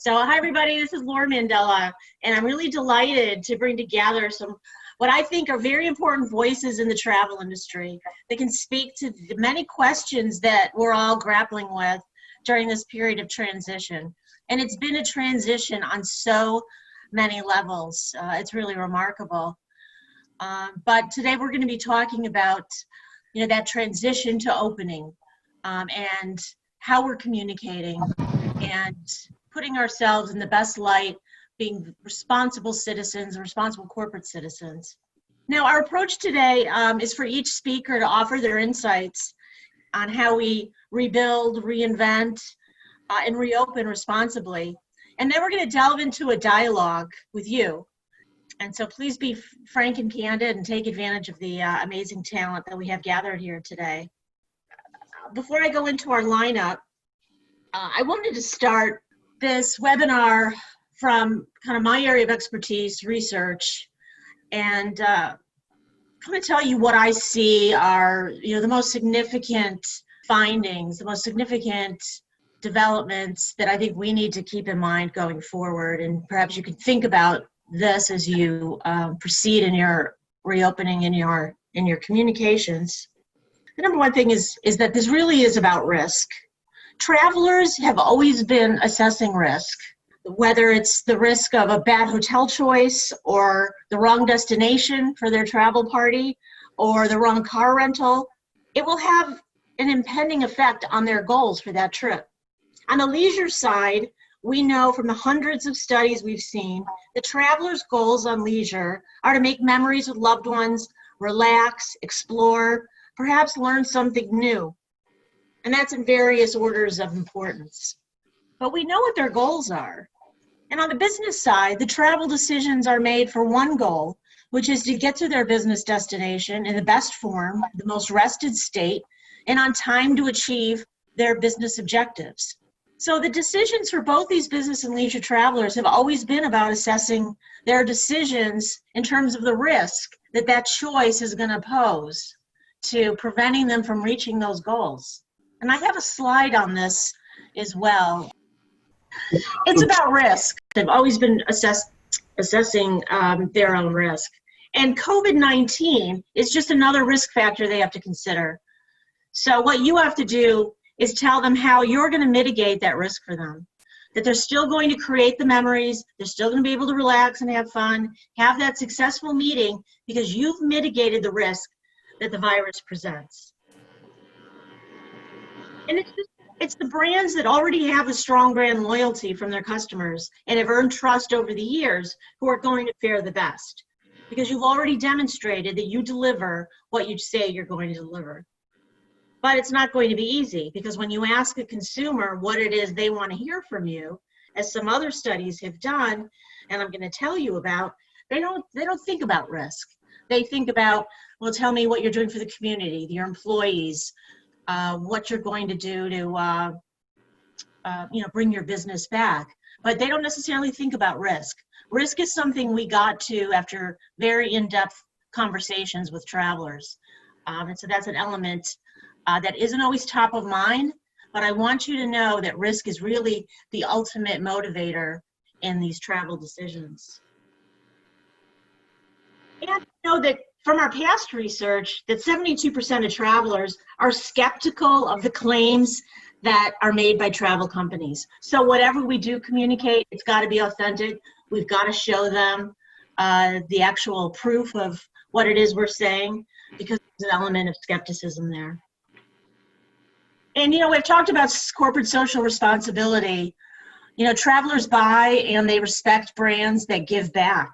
So hi everybody, this is Laura Mandala, and I'm really delighted to bring together some what I think are very important voices in the travel industry that can speak to the many questions that we're all grappling with during this period of transition. And it's been a transition on so many levels. It's really remarkable. But today we're going to be talking about, that transition to opening and how we're communicating and putting ourselves in the best light, being responsible citizens, responsible corporate citizens. Now, our approach today is for each speaker to offer their insights on how we rebuild, reinvent, and reopen responsibly. And then we're going to delve into a dialogue with you. And so please be frank and candid and take advantage of the amazing talent that we have gathered here today. Before I go into our lineup, I wanted to start this webinar from kind of my area of expertise, research, and kind of tell you what I see are, the most significant findings, the most significant developments that I think we need to keep in mind going forward. And perhaps you can think about this as you proceed in your reopening in your communications. The number one thing is that this really is about risk. Travelers have always been assessing risk, whether it's the risk of a bad hotel choice or the wrong destination for their travel party or the wrong car rental. It will have an impending effect on their goals for that trip. On the leisure side, we know from the hundreds of studies we've seen that travelers' goals on leisure are to make memories with loved ones, relax, explore, perhaps learn something new. And that's in various orders of importance. But we know what their goals are. And on the business side, the travel decisions are made for one goal, which is to get to their business destination in the best form, the most rested state, and on time to achieve their business objectives. So the decisions for both these business and leisure travelers have always been about assessing their decisions in terms of the risk that choice is going to pose to preventing them from reaching those goals. And I have a slide on this as well. It's about risk. They've always been assessing their own risk. And COVID-19 is just another risk factor they have to consider. So what you have to do is tell them how you're going to mitigate that risk for them. That they're still going to create the memories, they're still going to be able to relax and have fun, have that successful meeting because you've mitigated the risk that the virus presents. And it's the brands that already have a strong brand loyalty from their customers and have earned trust over the years who are going to fare the best because you've already demonstrated that you deliver what you say you're going to deliver. But it's not going to be easy because when you ask a consumer what it is they want to hear from you, as some other studies have done, and I'm going to tell you about, they don't think about risk. They think about, well, tell me what you're doing for the community, your employees, what you're going to do to bring your business back. But they don't necessarily think about risk. Risk is something we got to after very in-depth conversations with travelers. And so that's an element that isn't always top of mind, but I want you to know that risk is really the ultimate motivator in these travel decisions. And know that from our past research that 72% of travelers are skeptical of the claims that are made by travel companies. So whatever we do communicate, it's got to be authentic. We've got to show them the actual proof of what it is we're saying because there's an element of skepticism there. And, we've talked about corporate social responsibility. Travelers buy and they respect brands that give back.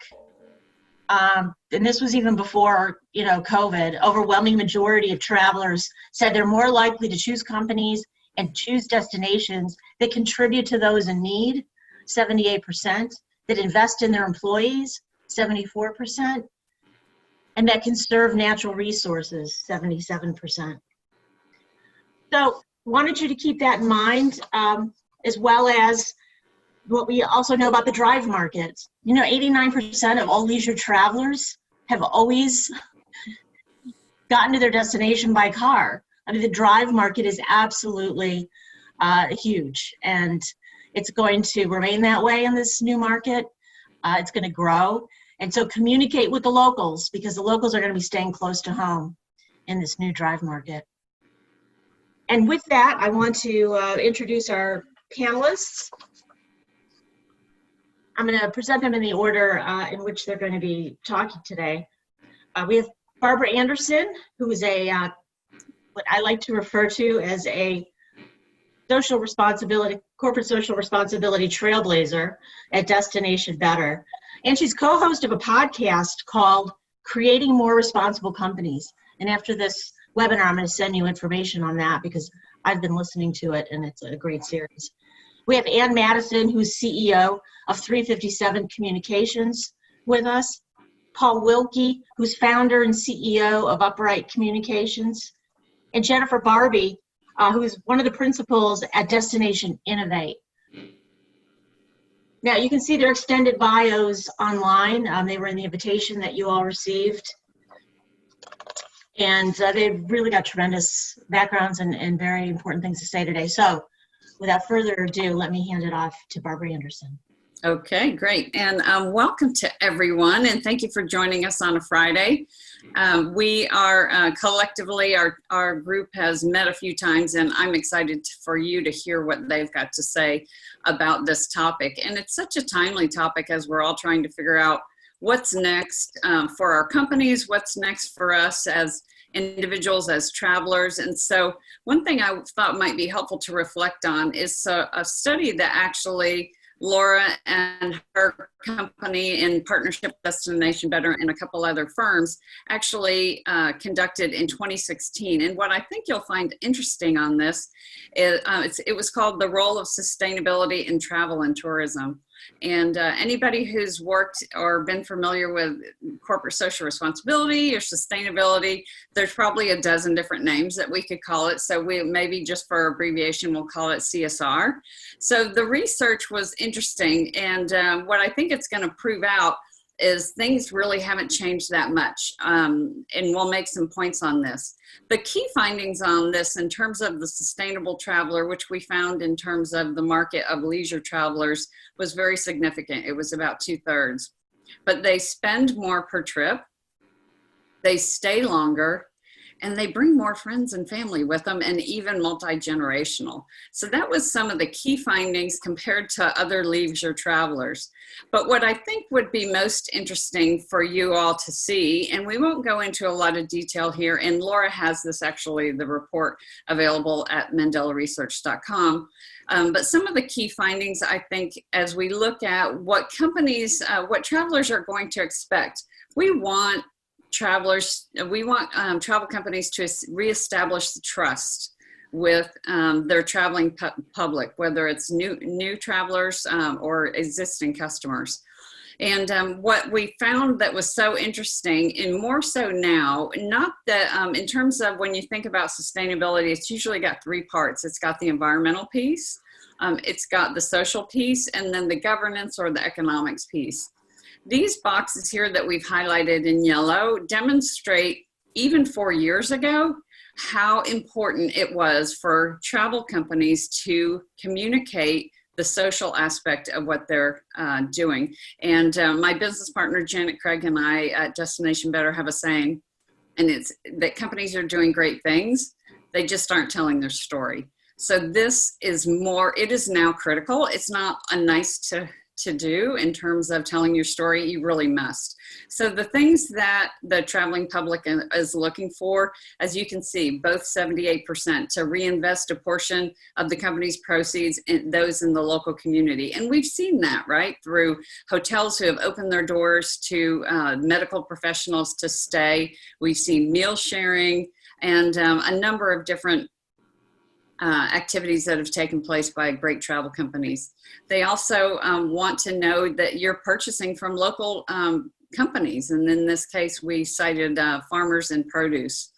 And this was even before, COVID. Overwhelming majority of travelers said they're more likely to choose companies and choose destinations that contribute to those in need, 78%, that invest in their employees, 74%, and that conserve natural resources, 77%. So wanted you to keep that in mind, as well as what we also know about the drive market. 89% of all leisure travelers have always gotten to their destination by car. I mean, the drive market is absolutely huge. And, It's going to remain that way in this new market. It's going to grow. And so communicate with the locals, because the locals are going to be staying close to home in this new drive market. And with that, I want to introduce our panelists. I'm going to present them in the order in which they're going to be talking today. We have Barbra Anderson, who is what I like to refer to as a corporate social responsibility trailblazer at Destination Better. And she's co-host of a podcast called Creating More Responsible Companies. And after this webinar, I'm going to send you information on that because I've been listening to it and it's a great series. We have Madison, who's CEO of 357 Communications with us. Paul Wilke, who's founder and CEO of Upright Communications. And Jennifer Barbee, who is one of the principals at Destination Innovate. Now, you can see their extended bios online. They were in the invitation that you all received. And they've really got tremendous backgrounds and very important things to say today. So without further ado, let me hand it off to Barbra Anderson. Okay, great. And welcome to everyone. And thank you for joining us on a Friday. We are collectively, our group has met a few times, and I'm excited for you to hear what they've got to say about this topic. And it's such a timely topic as we're all trying to figure out what's next for our companies, what's next for us as individuals, as travelers. And so one thing I thought might be helpful to reflect on is a study that actually Laura and her company in partnership with Destination Better and a couple other firms actually conducted in 2016. And what I think you'll find interesting on this is it was called The Role of Sustainability in Travel and Tourism. And anybody who's worked or been familiar with corporate social responsibility or sustainability, there's probably a dozen different names that we could call it. So we maybe just for abbreviation, we'll call it CSR. So the research was interesting. And what I think it's going to prove out is things really haven't changed that much. And we'll make some points on this. The key findings on this in terms of the sustainable traveler, which we found in terms of the market of leisure travelers, was very significant. It was about 2/3. But they spend more per trip, they stay longer, and they bring more friends and family with them, and even multi-generational. So that was some of the key findings compared to other leisure travelers. But what I think would be most interesting for you all to see, and we won't go into a lot of detail here, and Laura has this actually, the report available at mandalaresearch.com. But some of the key findings, I think, as we look at what companies, what travelers are going to expect, we want travel companies to reestablish the trust with their traveling public, whether it's new travelers or existing customers. And what we found that was so interesting, and more so now, not that in terms of when you think about sustainability, it's usually got three parts. It's got the environmental piece, it's got the social piece, and then the governance or the economics piece. These boxes here that we've highlighted in yellow demonstrate, even 4 years ago, how important it was for travel companies to communicate the social aspect of what they're doing. And my business partner, Janet Craig, and I at Destination Better have a saying, and it's that companies are doing great things, they just aren't telling their story. So this is more, it is now critical. It's not a nice to do in terms of telling your story, you really must. So the things that the traveling public is looking for, as you can see, both 78% to reinvest a portion of the company's proceeds in those in the local community. And we've seen that, right, through hotels who have opened their doors to medical professionals to stay. We've seen meal sharing and a number of different activities that have taken place by great travel companies. They also want to know that you're purchasing from local companies. And in this case, we cited farmers and produce.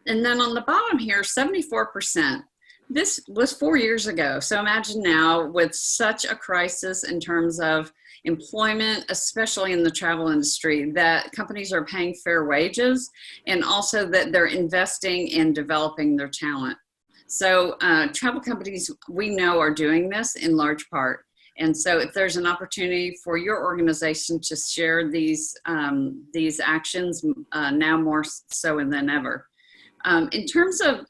And then on the bottom here, 74%. This was 4 years ago. So imagine now with such a crisis in terms of employment, especially in the travel industry, that companies are paying fair wages and also that they're investing in developing their talent. So travel companies we know are doing this in large part. And so if there's an opportunity for your organization to share these actions, now more so than ever. In terms of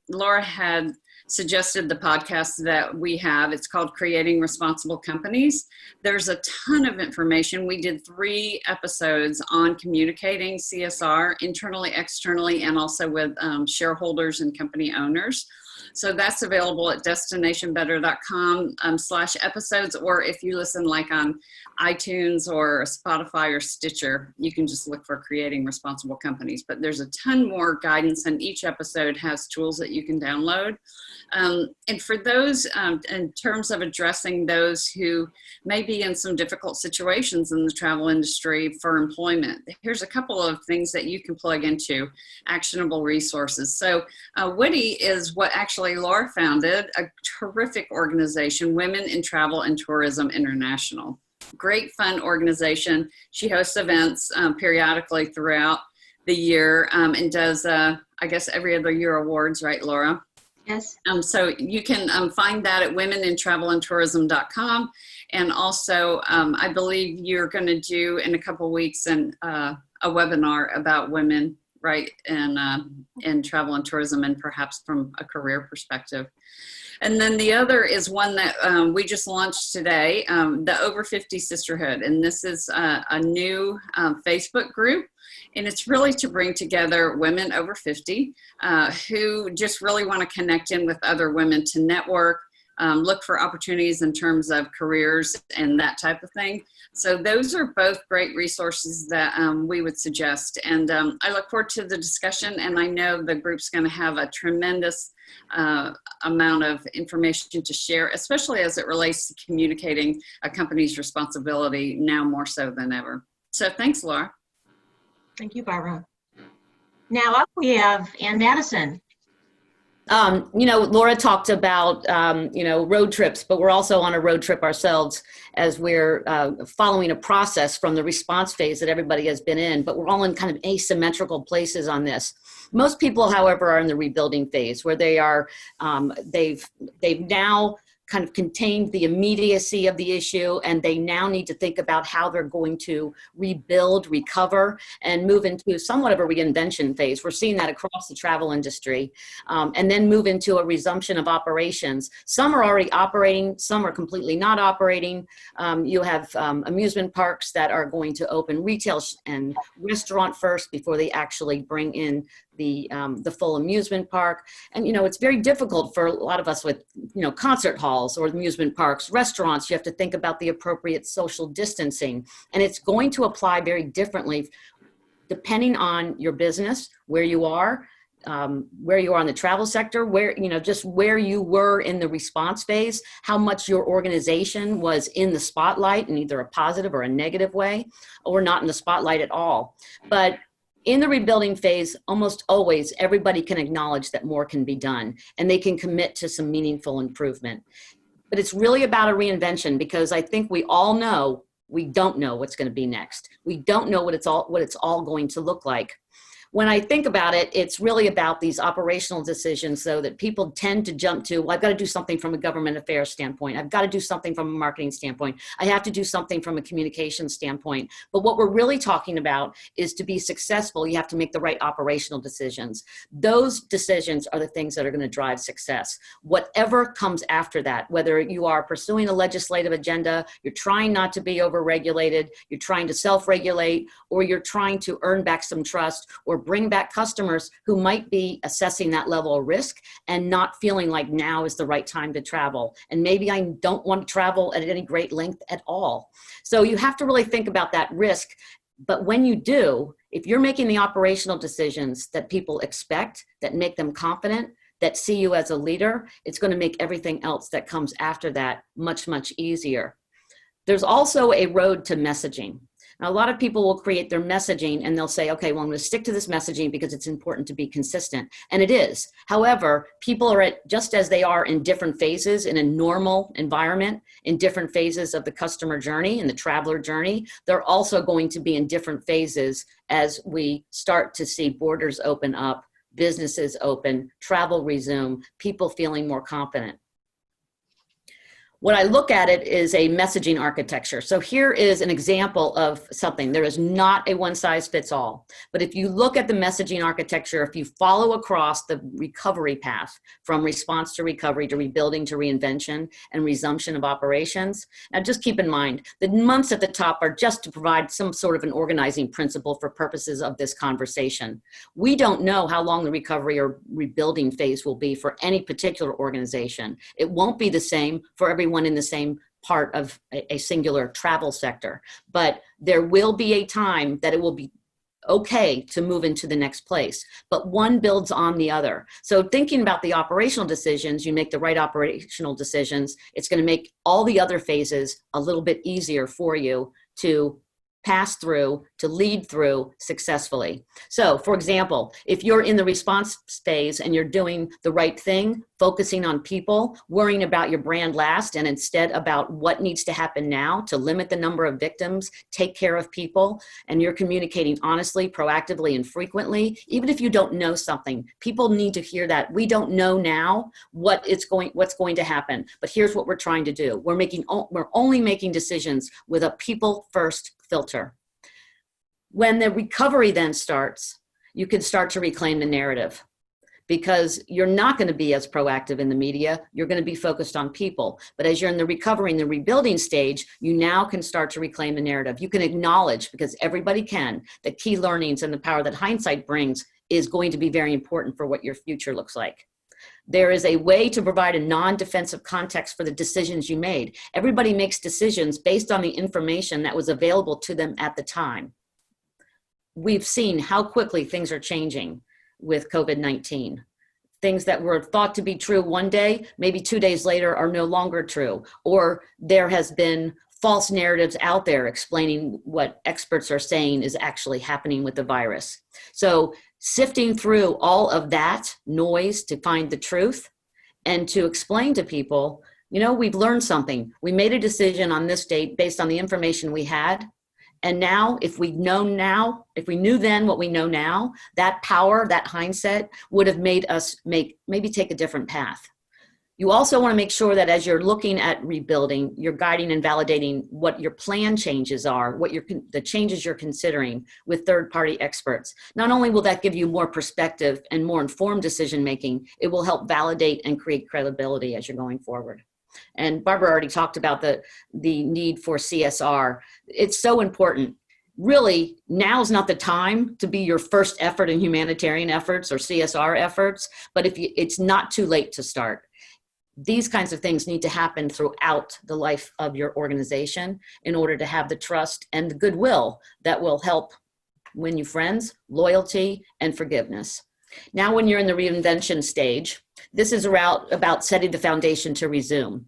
Laura had suggested the podcast that we have. It's called Creating Responsible Companies. There's a ton of information. We did 3 episodes on communicating CSR internally, externally, and also with shareholders and company owners. So that's available at destinationbetter.com/episodes, or if you listen like on iTunes or Spotify or Stitcher, you can just look for Creating Responsible Companies. But there's a ton more guidance, and each episode has tools that you can download. And for those, in terms of addressing those who may be in some difficult situations in the travel industry for employment, here's a couple of things that you can plug into, actionable resources. So Witty is what actually Laura founded, a terrific organization, Women in Travel and Tourism International. Great, fun organization. She hosts events periodically throughout the year and does, I guess, every other year awards, right, Laura? Yes. So you can find that at womenintravelandtourism.com. And also, I believe you're going to do in a couple of weeks a webinar about women, right, in travel and tourism, and perhaps from a career perspective. And then the other is one that we just launched today, the Over 50 Sisterhood. And this is a new Facebook group. And it's really to bring together women over 50 who just really want to connect in with other women to network, look for opportunities in terms of careers and that type of thing. So those are both great resources that we would suggest. And I look forward to the discussion, and I know the group's going to have a tremendous amount of information to share, especially as it relates to communicating a company's responsibility now more so than ever. So thanks, Laura. Thank you, Barbara. Now up we have Ann Madison. Laura talked about, road trips, but we're also on a road trip ourselves as we're following a process from the response phase that everybody has been in, but we're all in kind of asymmetrical places on this. Most people, however, are in the rebuilding phase where they are, they've now kind of contained the immediacy of the issue, and they now need to think about how they're going to rebuild, recover, and move into somewhat of a reinvention phase. We're seeing that across the travel industry, and then move into a resumption of operations. Some are already operating, some are completely not operating. You have amusement parks that are going to open retail and restaurant first before they actually bring in the full amusement park. And, it's very difficult for a lot of us with, concert halls or amusement parks, restaurants. You have to think about the appropriate social distancing, and it's going to apply very differently depending on your business, where you are in the travel sector, just where you were in the response phase, how much your organization was in the spotlight in either a positive or a negative way, or not in the spotlight at all. But in the rebuilding phase, almost always everybody can acknowledge that more can be done, and they can commit to some meaningful improvement. But it's really about a reinvention, because I think we all know we don't know what's going to be next. We don't know what it's all going to look like. When I think about it, it's really about these operational decisions, though, that people tend to jump to. Well, I've got to do something from a government affairs standpoint. I've got to do something from a marketing standpoint. I have to do something from a communication standpoint. But what we're really talking about is, to be successful, you have to make the right operational decisions. Those decisions are the things that are going to drive success. Whatever comes after that, whether you are pursuing a legislative agenda, you're trying not to be overregulated, you're trying to self-regulate, or you're trying to earn back some trust, or bring back customers who might be assessing that level of risk and not feeling like now is the right time to travel. And maybe I don't want to travel at any great length at all. So you have to really think about that risk. But when you do, if you're making the operational decisions that people expect, that make them confident, that see you as a leader, it's going to make everything else that comes after that much, much easier. There's also a road to messaging. Now, a lot of people will create their messaging and they'll say, okay, well, I'm going to stick to this messaging because it's important to be consistent. And it is. However, people are just as they are in different phases in a normal environment, in different phases of the customer journey and the traveler journey, they're also going to be in different phases as we start to see borders open up, businesses open, travel resume, people feeling more confident. What I look at it is a messaging architecture. So here is an example of something. There is not a one size fits all. But if you look at the messaging architecture, if you follow across the recovery path from response to recovery to rebuilding to reinvention and resumption of operations, now just keep in mind, the months at the top are just to provide some sort of an organizing principle for purposes of this conversation. We don't know how long the recovery or rebuilding phase will be for any particular organization. It won't be the same for everyone in the same part of a singular travel sector, but there will be a time that it will be okay to move into the next place, but one builds on the other. So thinking about the operational decisions, you make the right operational decisions, it's going to make all the other phases a little bit easier for you to pass through, to lead through successfully. So for example, if you're in the response phase and you're doing the right thing, focusing on people, worrying about your brand last, and instead about what needs to happen now to limit the number of victims, take care of people, and you're communicating honestly, proactively, and frequently, even if you don't know something, people need to hear that. We don't know now what's going to happen, but here's what we're trying to do. We're only making decisions with a people first filter. When the recovery then starts, you can start to reclaim the narrative, because you're not going to be as proactive in the media. You're going to be focused on people. But as you're in the recovery and the rebuilding stage, you now can start to reclaim the narrative. You can acknowledge, because everybody can, that key learnings and the power that hindsight brings is going to be very important for what your future looks like. There is a way to provide a non-defensive context for the decisions you made. Everybody makes decisions based on the information that was available to them at the time. We've seen how quickly things are changing with COVID-19. Things that were thought to be true one day, maybe 2 days later, are no longer true. Or there has been false narratives out there explaining what experts are saying is actually happening with the virus. So sifting through all of that noise to find the truth and to explain to people, you know, we've learned something. We made a decision on this date based on the information we had. And now, if we knew then what we know now, that power, that hindsight would have made us maybe take a different path. You also want to make sure that as you're looking at rebuilding, you're guiding and validating what your plan changes are, the changes you're considering with third-party experts. Not only will that give you more perspective and more informed decision-making, it will help validate and create credibility as you're going forward. And Barbara already talked about the need for CSR. It's so important. Really, now's not the time to be your first effort in humanitarian efforts or CSR efforts, but it's not too late to start. These kinds of things need to happen throughout the life of your organization in order to have the trust and the goodwill that will help win you friends, loyalty, and forgiveness. Now, when you're in the reinvention stage, this is about setting the foundation to resume.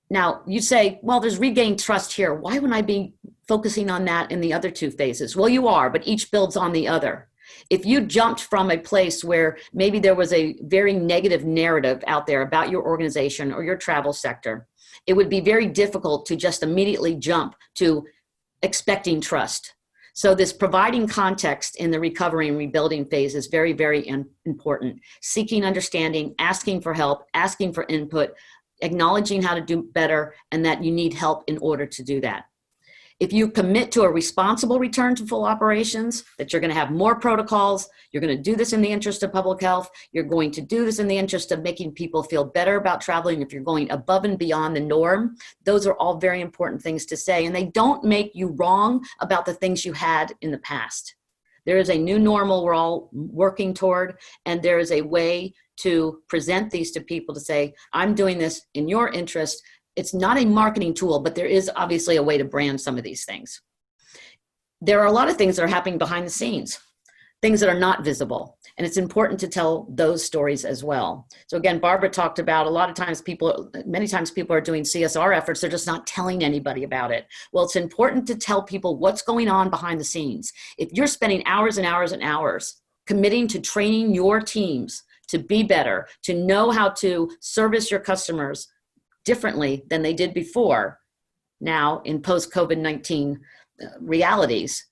Now, you say, well, there's regained trust here. Why wouldn't I be focusing on that in the other two phases? Well, you are, but each builds on the other. If you jumped from a place where maybe there was a very negative narrative out there about your organization or your travel sector, it would be very difficult to just immediately jump to expecting trust. So this providing context in the recovery and rebuilding phase is very, very important. Seeking understanding, asking for help, asking for input, acknowledging how to do better, and that you need help in order to do that. If you commit to a responsible return to full operations, that you're going to have more protocols, you're going to do this in the interest of public health, you're going to do this in the interest of making people feel better about traveling, if you're going above and beyond the norm, those are all very important things to say, and they don't make you wrong about the things you had in the past. There is a new normal we're all working toward, and there is a way to present these to people to say, I'm doing this in your interest. It's not a marketing tool, but there is obviously a way to brand some of these things. There are a lot of things that are happening behind the scenes, things that are not visible. And it's important to tell those stories as well. So again, Barbara talked about many times people are doing CSR efforts, they're just not telling anybody about it. Well, it's important to tell people what's going on behind the scenes. If you're spending hours and hours and hours committing to training your teams to be better, to know how to service your customers differently than they did before, now in post-COVID-19 realities,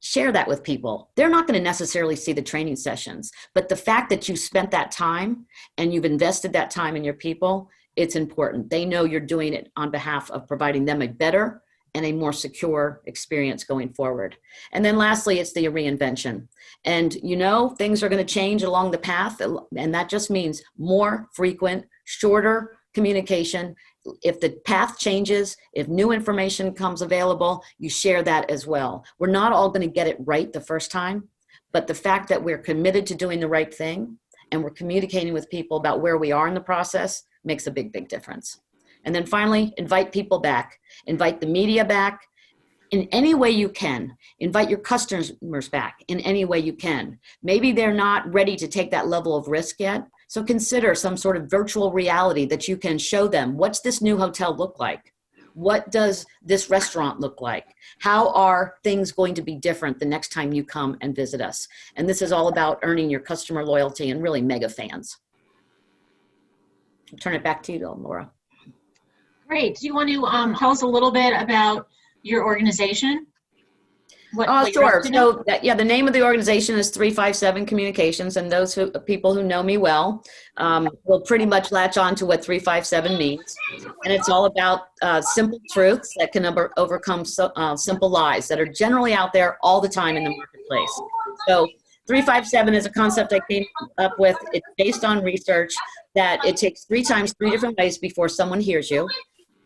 share that with people. They're not going to necessarily see the training sessions, but the fact that you spent that time and you've invested that time in your people, it's important. They know you're doing it on behalf of providing them a better and a more secure experience going forward. And then lastly, it's the reinvention. And you know, things are going to change along the path, and that just means more frequent, shorter communication. If the path changes, if new information comes available, you share that as well. We're not all going to get it right the first time, but the fact that we're committed to doing the right thing and we're communicating with people about where we are in the process makes a big, big difference. And then finally, invite people back. Invite the media back in any way you can. Invite your customers back in any way you can. Maybe they're not ready to take that level of risk yet. So consider some sort of virtual reality that you can show them. What's this new hotel look like? What does this restaurant look like? How are things going to be different the next time you come and visit us? And this is all about earning your customer loyalty and really mega fans. I'll turn it back to you, Laura. Great. Do you want to tell us a little bit about your organization? What Sure. So the name of the organization is 357 Communications, and those people who know me well will pretty much latch on to what 357 means. And it's all about simple truths that can overcome simple lies that are generally out there all the time in the marketplace. So 357 is a concept I came up with. It's based on research that it takes 3 times 3 different ways before someone hears you.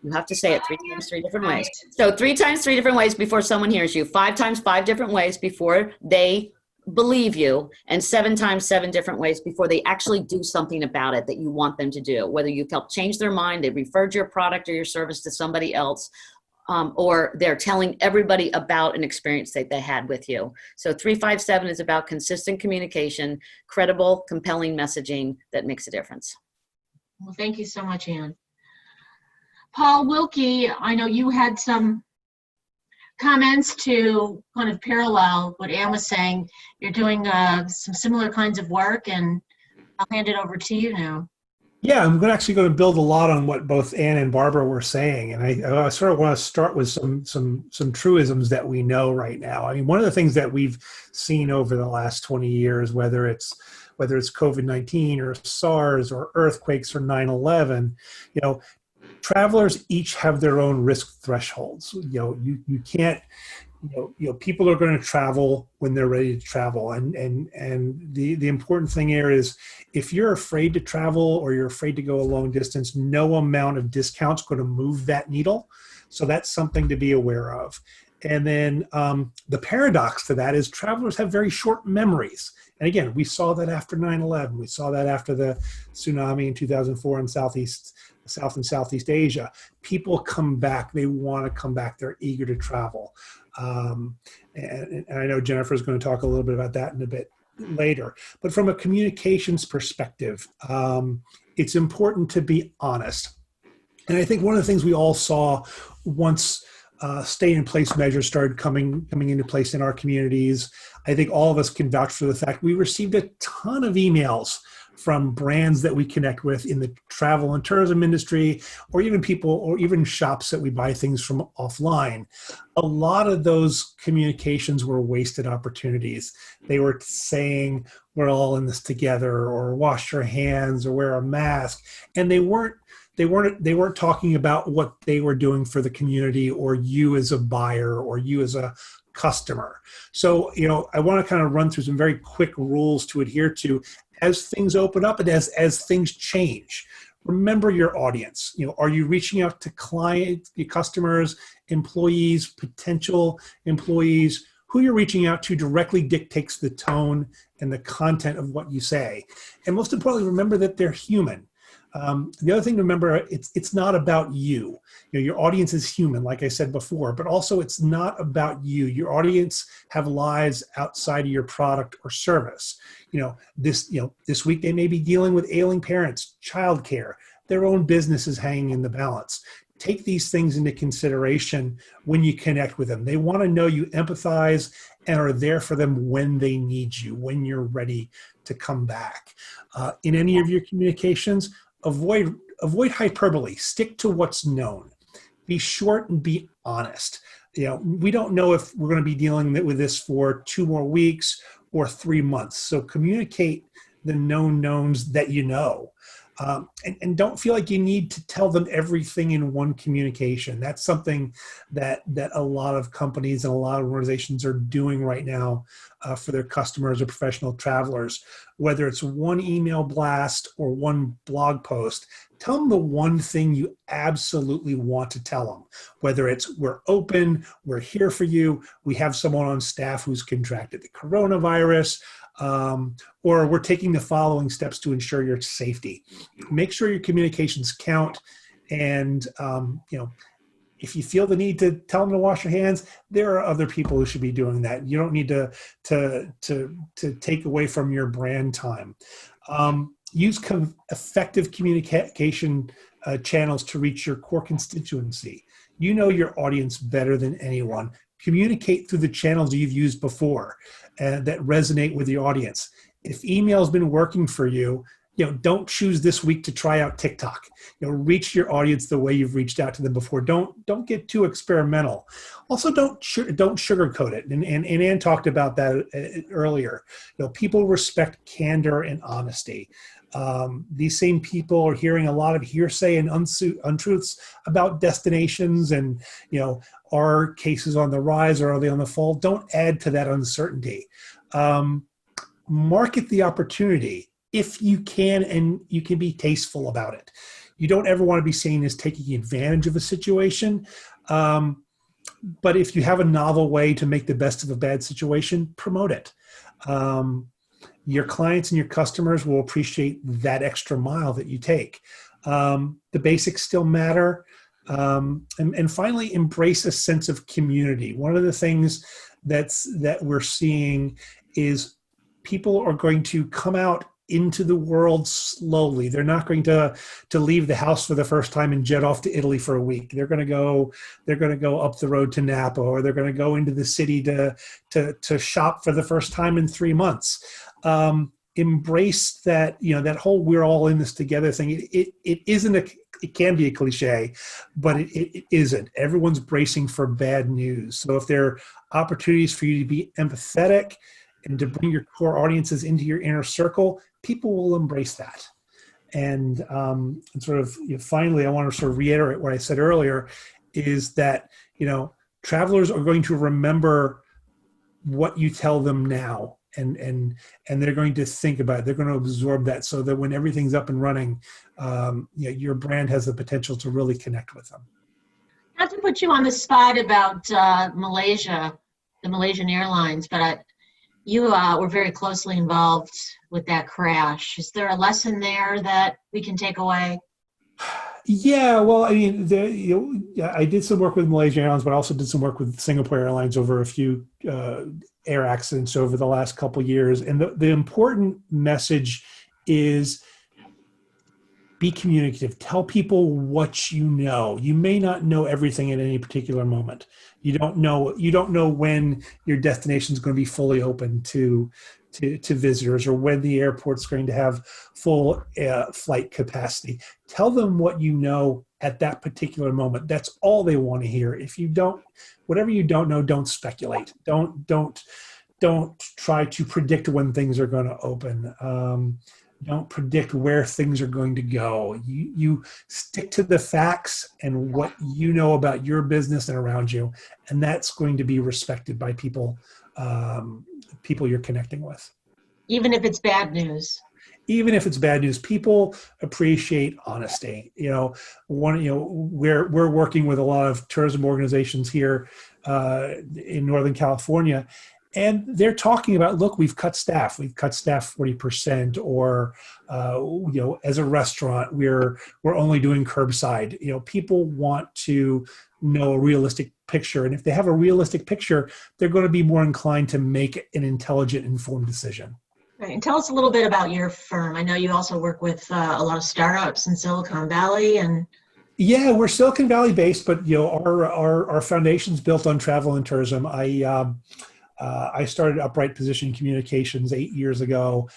You have to say it 3 times 3 different ways. So 3 times 3 different ways before someone hears you, 5 times 5 different ways before they believe you, and 7 times 7 different ways before they actually do something about it that you want them to do. Whether you've helped change their mind, they referred your product or your service to somebody else, or they're telling everybody about an experience that they had with you. So 357 is about consistent communication, credible, compelling messaging that makes a difference. Well, thank you so much, Ann. Paul Wilke, I know you had some comments to kind of parallel what Ann was saying. You're doing some similar kinds of work, and I'll hand it over to you now. Yeah, I'm actually going to build a lot on what both Ann and Barbara were saying, and I sort of want to start with some truisms that we know right now. I mean, one of the things that we've seen over the last 20 years, whether it's COVID-19 or SARS or earthquakes or 9/11, you know, travelers each have their own risk thresholds. You can't, people are going to travel when they're ready to travel. And the important thing here is if you're afraid to travel or you're afraid to go a long distance, no amount of discounts going to move that needle. So that's something to be aware of. And then the paradox to that is travelers have very short memories. And again, we saw that after 9/11. We saw that after the tsunami in 2004 in South and Southeast Asia. People come back. They want to come back. They're eager to travel. And I know Jennifer is going to talk a little bit about that in a bit later. But from a communications perspective, it's important to be honest. And I think one of the things we all saw once stay-in-place measures started coming into place in our communities, I think all of us can vouch for the fact we received a ton of emails from brands that we connect with in the travel and tourism industry, or even people, or even shops that we buy things from offline. A lot of those communications were wasted opportunities. They were saying, we're all in this together, or wash your hands, or wear a mask. And they weren't talking about what they were doing for the community, or you as a buyer, or you as a customer. So, I want to kind of run through some very quick rules to adhere to as things open up and as things change. Remember your audience. Are you reaching out to clients, your customers, employees, potential employees? Who you're reaching out to directly dictates the tone and the content of what you say. And most importantly, remember that they're human. The other thing to remember, it's not about you. Your audience is human, like I said before, but also it's not about you. Your audience have lives outside of your product or service. This week they may be dealing with ailing parents, childcare, their own business is hanging in the balance. Take these things into consideration when you connect with them. They want to know you empathize and are there for them when they need you, when you're ready to come back. In any of your communications, avoid hyperbole. Stick to what's known. Be short and be honest. we don't know if we're going to be dealing with this for 2 more weeks or 3 months. So communicate the known knowns that you know. And don't feel like you need to tell them everything in one communication. That's something that a lot of companies and a lot of organizations are doing right now for their customers or professional travelers. Whether it's one email blast or one blog post, tell them the one thing you absolutely want to tell them. Whether it's we're open, we're here for you, we have someone on staff who's contracted the coronavirus, or we're taking the following steps to ensure your safety. Make sure your communications count. And, if you feel the need to tell them to wash your hands, there are other people who should be doing that. You don't need to take away from your brand time. Use effective communication channels to reach your core constituency. You know your audience better than anyone. Communicate through the channels you've used before that resonate with the audience. If email's been working for you, don't choose this week to try out TikTok. Reach your audience the way you've reached out to them before. Don't get too experimental. Also, don't sugarcoat it. And Ann talked about that earlier. People respect candor and honesty. These same people are hearing a lot of hearsay and untruths about destinations and, are cases on the rise or are they on the fall? Don't add to that uncertainty. Market the opportunity if you can, and you can be tasteful about it. You don't ever want to be seen as taking advantage of a situation. But if you have a novel way to make the best of a bad situation, promote it. Your clients and your customers will appreciate that extra mile that you take. The basics still matter. And finally, embrace a sense of community. One of the things that we're seeing is people are going to come out into the world slowly. They're not going to leave the house for the first time and jet off to Italy for a week. They're going to go up the road to Napa, or they're going to go into the city to shop for the first time in 3 months. Embrace that, that whole "we're all in this together" thing. It can be a cliche, but it isn't. Everyone's bracing for bad news. So if there are opportunities for you to be empathetic and to bring your core audiences into your inner circle, people will embrace that. And finally, I want to sort of reiterate what I said earlier, is that, travelers are going to remember what you tell them now, and they're going to think about it. They're going to absorb that, so that when everything's up and running, your brand has the potential to really connect with them. Not to put you on the spot about Malaysia, the Malaysian Airlines, but you were very closely involved with that crash. Is there a lesson there that we can take away? Yeah, well, I mean, I did some work with Malaysian Airlines, but I also did some work with Singapore Airlines over a few air accidents over the last couple of years. And the important message is be communicative. Tell people what you know. You may not know everything at any particular moment. You don't know when your destination is going to be fully open to visitors, or when the airport's going to have full flight capacity. Tell them what you know at that particular moment. That's all they want to hear. Whatever you don't know, don't speculate. Don't try to predict when things are going to open. Don't predict where things are going to go. You stick to the facts and what you know about your business and around you, and that's going to be respected by people you're connecting with. Even if it's bad news. Even if it's bad news, people appreciate honesty. We're working with a lot of tourism organizations here in Northern California. And they're talking about, look, we've cut staff 40%, or, as a restaurant, we're only doing curbside. People want to know a realistic picture. And if they have a realistic picture, they're going to be more inclined to make an intelligent, informed decision. Right. And tell us a little bit about your firm. I know you also work with a lot of startups in Silicon Valley. And yeah, we're Silicon Valley based, but our foundation's built on travel and tourism. I started Upright Position Communications 8 years ago,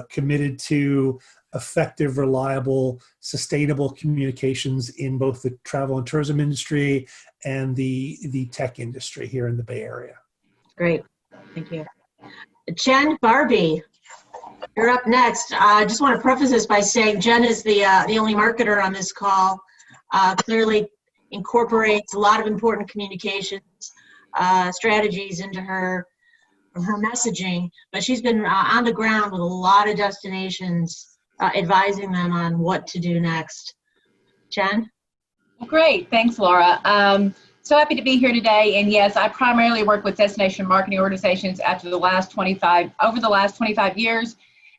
committed to effective, reliable, sustainable communications in both the travel and tourism industry and the tech industry here in the Bay Area. Great, thank you. Jen Barbee, you're up next. I just want to preface this by saying Jen is the only marketer on this call. Clearly incorporates a lot of important communications strategies into her messaging, but she's been on the ground with a lot of destinations, advising them on what to do next. Jen? Great, thanks, Laura. So happy to be here today. And yes, I primarily work with destination marketing organizations over the last 25 years.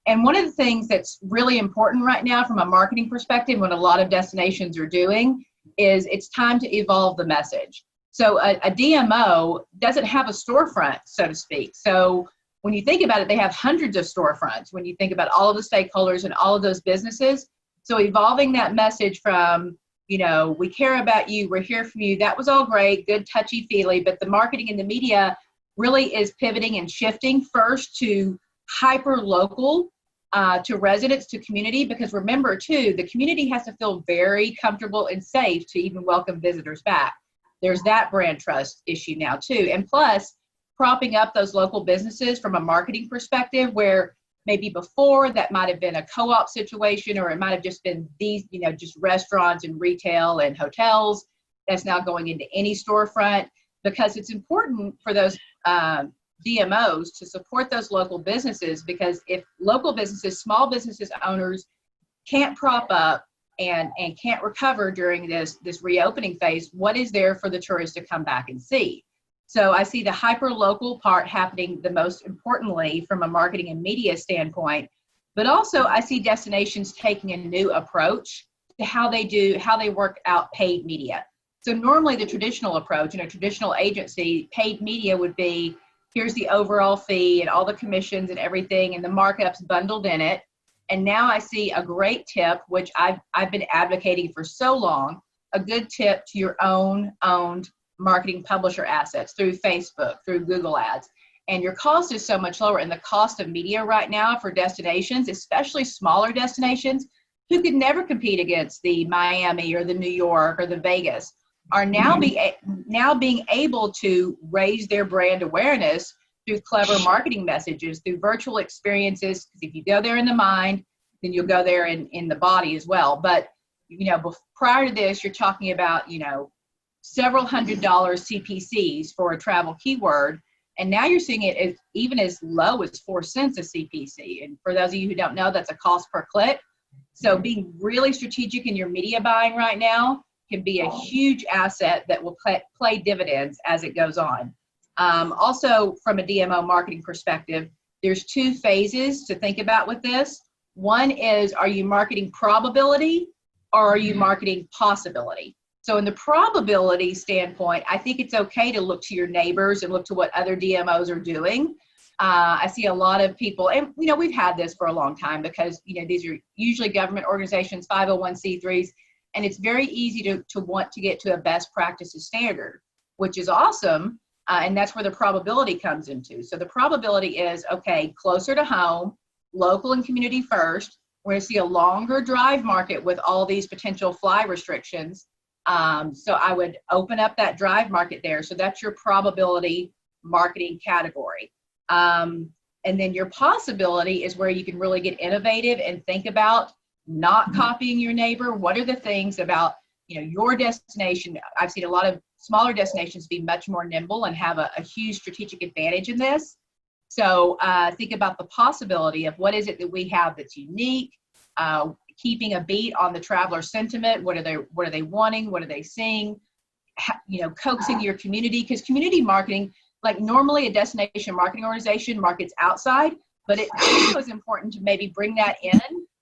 And one of the things that's really important right now from a marketing perspective, what a lot of destinations are doing, is it's time to evolve the message. So a DMO doesn't have a storefront, so to speak. So when you think about it, they have hundreds of storefronts when you think about all of the stakeholders and all of those businesses. So evolving that message from, we care about you, we're here for you, that was all great, good touchy-feely, but the marketing and the media really is pivoting and shifting first to hyper-local, to residents, to community, because remember too, the community has to feel very comfortable and safe to even welcome visitors back. There's that brand trust issue now too. And plus, propping up those local businesses from a marketing perspective, where maybe before that might have been a co-op situation, or it might have just been these, just restaurants and retail and hotels. That's now going into any storefront, because it's important for those DMOs to support those local businesses, because if local businesses, small businesses owners can't prop up and can't recover during this reopening phase, what is there for the tourists to come back and see? So I see the hyper-local part happening the most importantly from a marketing and media standpoint, but also I see destinations taking a new approach to how they work out paid media. So normally the traditional approach in a traditional agency, paid media would be, here's the overall fee and all the commissions and everything and the markups bundled in it. And now I see a great tip, which I've been advocating for so long, a good tip to your owned marketing publisher assets through Facebook, through Google Ads. And your cost is so much lower. And the cost of media right now for destinations, especially smaller destinations, who could never compete against the Miami or the New York or the Vegas, are now being able to raise their brand awareness through clever marketing messages, through virtual experiences. Because if you go there in the mind, then you'll go there in the body as well. But prior to this, you're talking about several $100 CPCs for a travel keyword, and now you're seeing it even as low as 4 cents a CPC. And for those of you who don't know, that's a cost per click. So being really strategic in your media buying right now can be a huge asset that will play dividends as it goes on. Also, from a DMO marketing perspective, there's 2 phases to think about with this. One is, are you marketing probability or are you marketing possibility? So in the probability standpoint, I think it's okay to look to your neighbors and look to what other DMOs are doing. I see a lot of people, and we've had this for a long time, because these are usually government organizations, 501c3s, and it's very easy to want to get to a best practices standard, which is awesome. And that's where the probability comes into. So the probability is, okay, closer to home, local and community first. We're going to see a longer drive market with all these potential fly restrictions. So I would open up that drive market there. So that's your probability marketing category. And then your possibility is where you can really get innovative and think about not copying your neighbor. What are the things about your destination? I've seen a lot of smaller destinations be much more nimble and have a huge strategic advantage in this. So think about the possibility of what is it that we have that's unique, keeping a beat on the traveler sentiment. What are they wanting? What are they seeing? Coaxing your community, because community marketing, like normally a destination marketing organization markets outside, but it also is important to maybe bring that in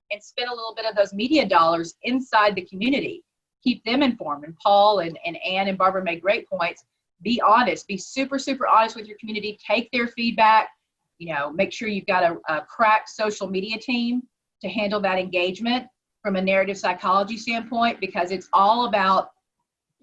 and spend a little bit of those media dollars inside the community. Keep them informed. And Paul and Ann and Barbara made great points. Be honest. Be super, super honest with your community. Take their feedback. Make sure you've got a crack social media team to handle that engagement from a narrative psychology standpoint, because it's all about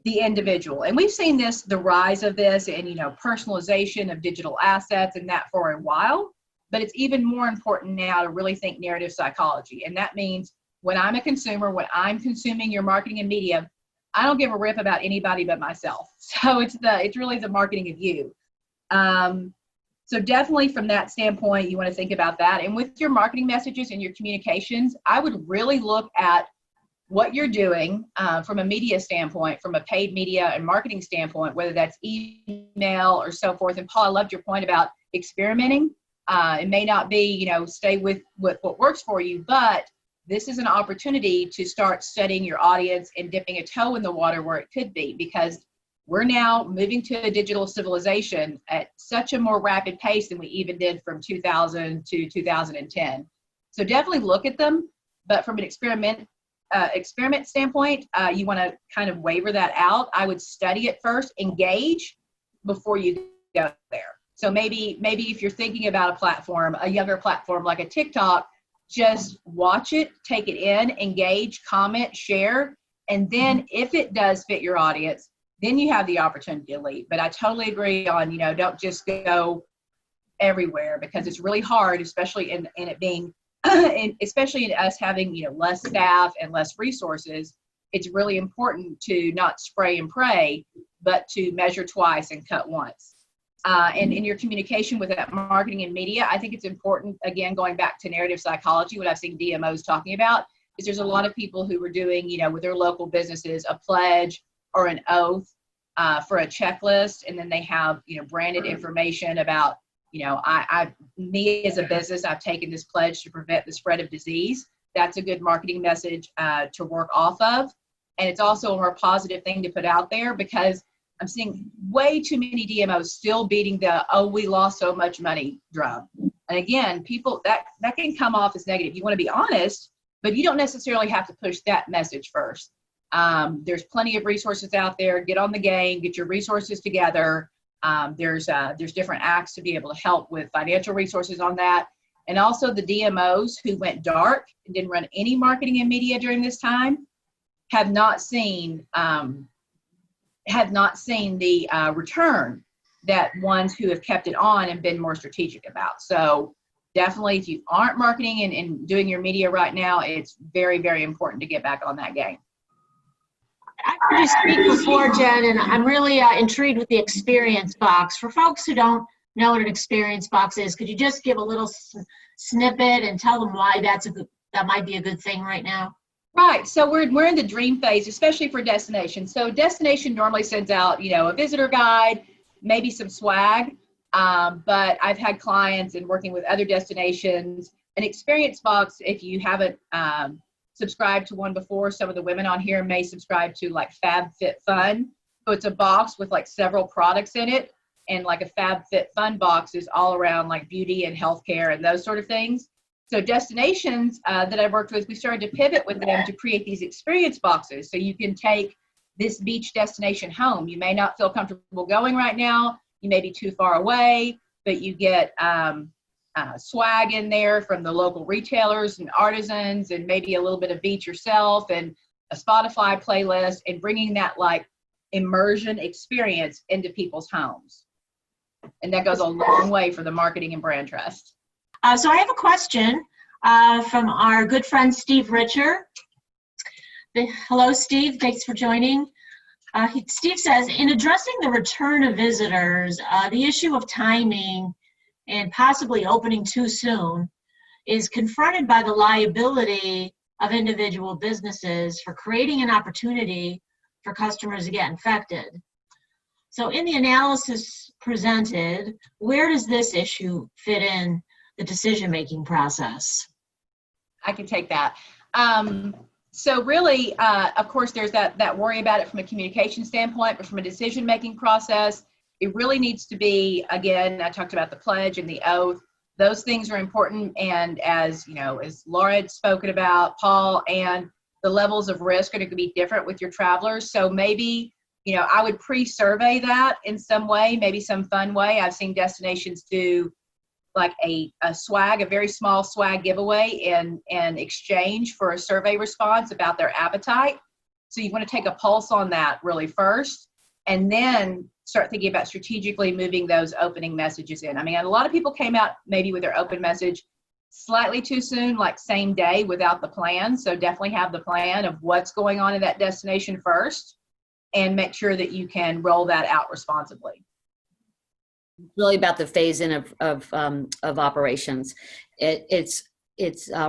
the individual. And we've seen the rise of this and, personalization of digital assets and that for a while. but it's even more important now to really think narrative psychology. And that means when I'm a consumer, when I'm consuming your marketing and media, I don't give a rip about anybody but myself. So it's really the marketing of you. So definitely from that standpoint, you want to think about that. And with your marketing messages and your communications, I would really look at what you're doing from a media standpoint, from a paid media and marketing standpoint, whether that's email or so forth. And Paul, I loved your point about experimenting. It may not be, stay with what works for you, but this is an opportunity to start studying your audience and dipping a toe in the water where it could be, because we're now moving to a digital civilization at such a more rapid pace than we even did from 2000 to 2010. So definitely look at them, but from an experiment standpoint, you want to kind of waver that out. I would study it first, engage before you go there. So maybe if you're thinking about a platform, a younger platform like a TikTok, just watch it, take it in, engage, comment, share, and then if it does fit your audience, then you have the opportunity to leave. But I totally agree on, don't just go everywhere, because it's really hard, especially in it being, and especially in us having, less staff and less resources. It's really important to not spray and pray, but to measure twice and cut once. And in your communication with that marketing and media, I think it's important, again, going back to narrative psychology, what I've seen DMOs talking about is there's a lot of people who are doing, with their local businesses, a pledge or an oath for a checklist. And then they have, branded information about, me as a business, I've taken this pledge to prevent the spread of disease. That's a good marketing message to work off of. And it's also a more positive thing to put out there, because I'm seeing way too many DMOs still beating the, oh, we lost so much money drum. And again, people, that can come off as negative. You want to be honest, but you don't necessarily have to push that message first. There's plenty of resources out there. Get on the game, get your resources together. There's different acts to be able to help with financial resources on that. And also the DMOs who went dark and didn't run any marketing and media during this time have not seen the return that ones who have kept it on and been more strategic about. So definitely, if you aren't marketing and doing your media right now, it's very, very important to get back on that game. I heard you speak before, Jen, and I'm really intrigued with the experience box. For folks who don't know what an experience box is, could you just give a little snippet and tell them why that might be a good thing right now? Right. So we're in the dream phase, especially for destination. So destination normally sends out, a visitor guide, maybe some swag. But I've had clients and working with other destinations, an experience box, if you haven't subscribed to one before, some of the women on here may subscribe to like FabFitFun. So it's a box with like several products in it. And like a FabFitFun box is all around like beauty and healthcare and those sort of things. So destinations that I've worked with, we started to pivot with them to create these experience boxes. So you can take this beach destination home. You may not feel comfortable going right now. You may be too far away, but you get swag in there from the local retailers and artisans, and maybe a little bit of beach yourself and a Spotify playlist, and bringing that like immersion experience into people's homes. And that goes a long way for the marketing and brand trust. So I have a question from our good friend, Steve Richer. Hello, Steve. Thanks for joining. Steve says, in addressing the return of visitors, the issue of timing and possibly opening too soon is confronted by the liability of individual businesses for creating an opportunity for customers to get infected. So in the analysis presented, where does this issue fit in the decision-making process? I can take that. So really, of course, there's that worry about it from a communication standpoint, but from a decision-making process, it really needs to be, again, I talked about the pledge and the oath. Those things are important. And as Laura had spoken about, Paul, and the levels of risk are going to be different with your travelers. So maybe, I would pre-survey that in some way, maybe some fun way. I've seen destinations do like a swag, a very small swag giveaway in exchange for a survey response about their appetite. So you want to take a pulse on that really first. and then start thinking about strategically moving those opening messages in. I mean, a lot of people came out maybe with their open message slightly too soon, like same day, without the plan. So definitely have the plan of what's going on in that destination first, and make sure that you can roll that out responsibly. Really about the phase in of operations. It's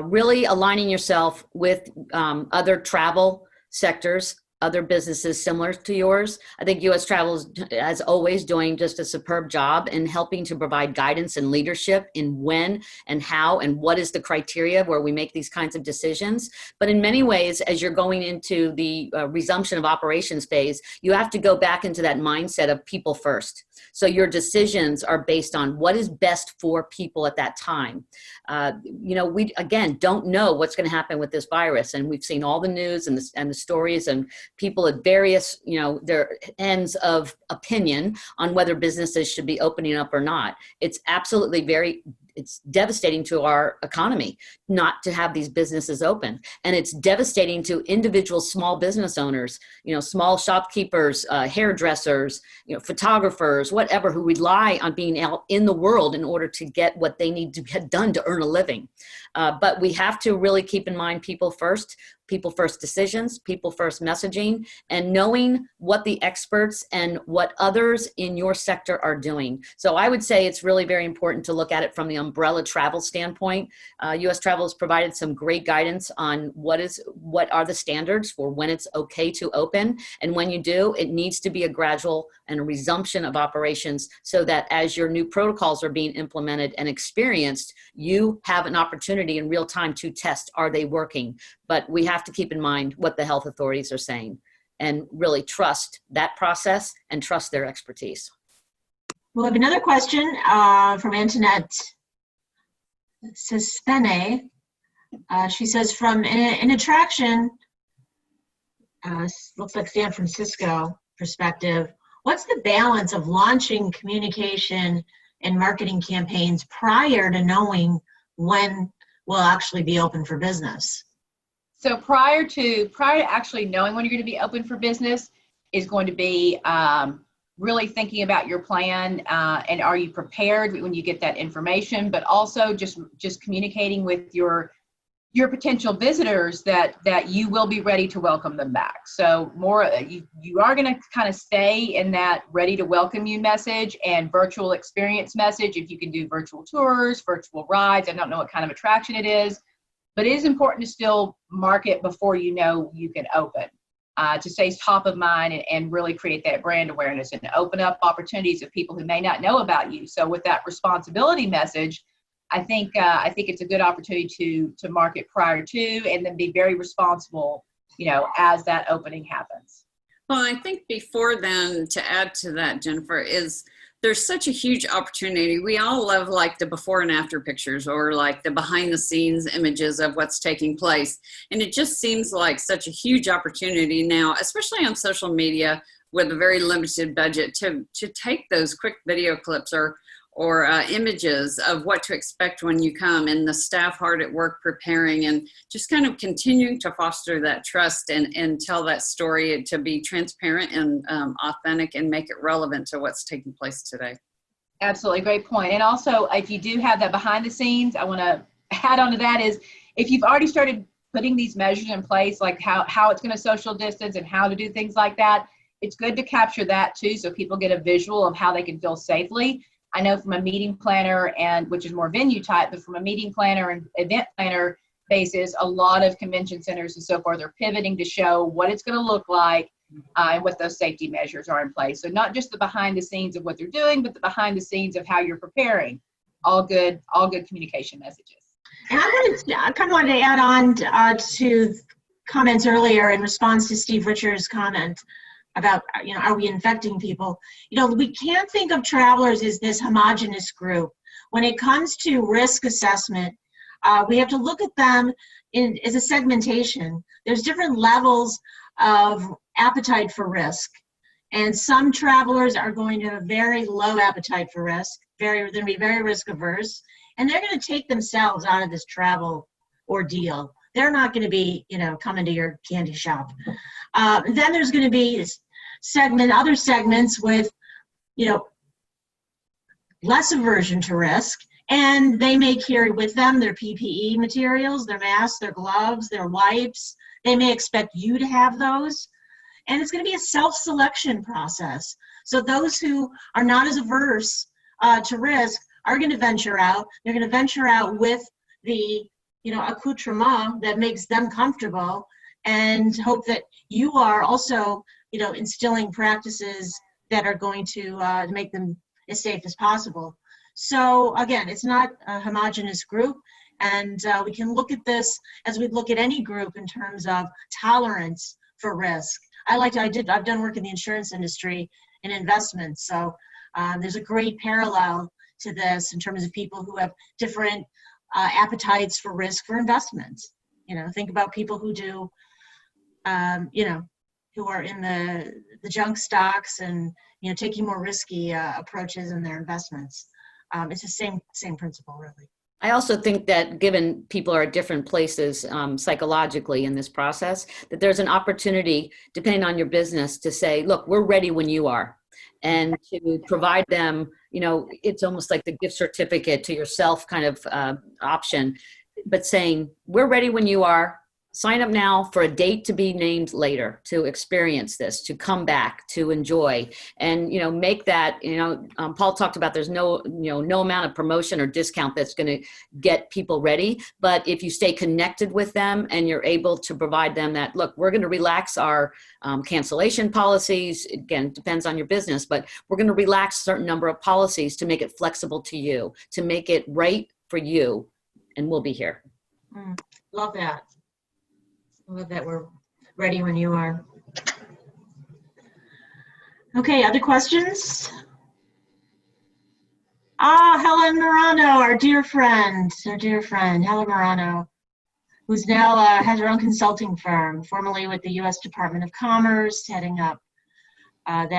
really aligning yourself with other travel sectors, other businesses similar to yours. I think U.S. Travel is, as always, doing just a superb job in helping to provide guidance and leadership in when and how and what is the criteria where we make these kinds of decisions. But in many ways, as you're going into the resumption of operations phase, you have to go back into that mindset of people first. So your decisions are based on what is best for people at that time. We, again, don't know what's going to happen with this virus. And we've seen all the news and the stories and people at various, their ends of opinion on whether businesses should be opening up or not. It's absolutely it's devastating to our economy not to have these businesses open. And it's devastating to individual small business owners, small shopkeepers, hairdressers, photographers, whatever, who rely on being out in the world in order to get what they need to get done to earn a living. But we have to really keep in mind people first decisions, people first messaging, and knowing what the experts and what others in your sector are doing. So I would say it's really very important to look at it from the umbrella travel standpoint. U.S. Travel has provided some great guidance on what are the standards for when it's okay to open. And when you do, it needs to be a gradual and a resumption of operations so that as your new protocols are being implemented and experienced, you have an opportunity in real time to test, are they working? But we have to keep in mind what the health authorities are saying and really trust that process and trust their expertise. We'll have another question from Antoinette Suspene. She says, from an attraction, looks like San Francisco perspective, what's the balance of launching communication and marketing campaigns prior to knowing when we'll actually be open for business? So prior to actually knowing when you're going to be open for business is going to be really thinking about your plan and are you prepared when you get that information, but also just communicating with your potential visitors that you will be ready to welcome them back. So you are going to kind of stay in that ready to welcome you message and virtual experience message. If you can do virtual tours, virtual rides, I don't know what kind of attraction it is, but it is important to still market before you know you can open, to stay top of mind and really create that brand awareness and open up opportunities of people who may not know about you. So with that responsibility message, I think it's a good opportunity to market prior to, and then be very responsible, as that opening happens. Well, I think before then, to add to that, Jennifer, is there's such a huge opportunity. We all love like the before and after pictures or like the behind the scenes images of what's taking place. And it just seems like such a huge opportunity now, especially on social media with a very limited budget, to take those quick video clips or images of what to expect when you come, and the staff hard at work preparing and just kind of continuing to foster that trust and tell that story to be transparent and authentic and make it relevant to what's taking place today. Absolutely. Great point. And also, if you do have that behind the scenes, I want to add on to that is if you've already started putting these measures in place, like how it's going to social distance and how to do things like that, it's good to capture that too, so people get a visual of how they can feel safely. I know from a meeting planner, and which is more venue type, but from a meeting planner and event planner basis, a lot of convention centers and so forth are pivoting to show what it's going to look like and what those safety measures are in place. So not just the behind the scenes of what they're doing, but the behind the scenes of how you're preparing. All good communication messages. And I kind of wanted to add on to comments earlier in response to Steve Richards' comment about, are we infecting people? We can't think of travelers as this homogenous group. When it comes to risk assessment, we have to look at them as a segmentation. There's different levels of appetite for risk. And some travelers are going to have very low appetite for risk. They're going to be very risk averse. And they're going to take themselves out of this travel ordeal. They're not going to be, coming to your candy shop. Then there's going to be other segments with, you know, less aversion to risk, and they may carry with them their PPE materials, their masks, their gloves, their wipes. They may expect you to have those. And it's going to be a self-selection process. So those who are not as averse to risk are going to venture out. They're going to venture out with the, you know, accoutrement that makes them comfortable, and hope that you are also, you know, instilling practices that are going to make them as safe as possible. So again, it's not a homogeneous group, and we can look at this as we look at any group in terms of tolerance for risk. I've done work in the insurance industry in investments, so there's a great parallel to this in terms of people who have different appetites for risk for investments. You know, think about people who do, you know, who are in the junk stocks and, you know, taking more risky approaches in their investments. It's the same principle, really. I also think that given people are at different places psychologically in this process, that there's an opportunity, depending on your business, to say, look, we're ready when you are. And to provide them, you know, it's almost like the gift certificate to yourself kind of option, but saying, we're ready when you are. Sign up now for a date to be named later, to experience this, to come back, to enjoy, and, you know, make that, you know, Paul talked about there's no amount of promotion or discount that's going to get people ready. But if you stay connected with them and you're able to provide them that, look, we're going to relax our cancellation policies. Again, depends on your business, but we're going to relax a certain number of policies to make it flexible to you, to make it right for you, and we'll be here. Love that. I love that we're ready when you are. Okay, other questions? Helen Morano, our dear friend, Helen Morano, who's now has her own consulting firm, formerly with the U.S. Department of Commerce, heading up they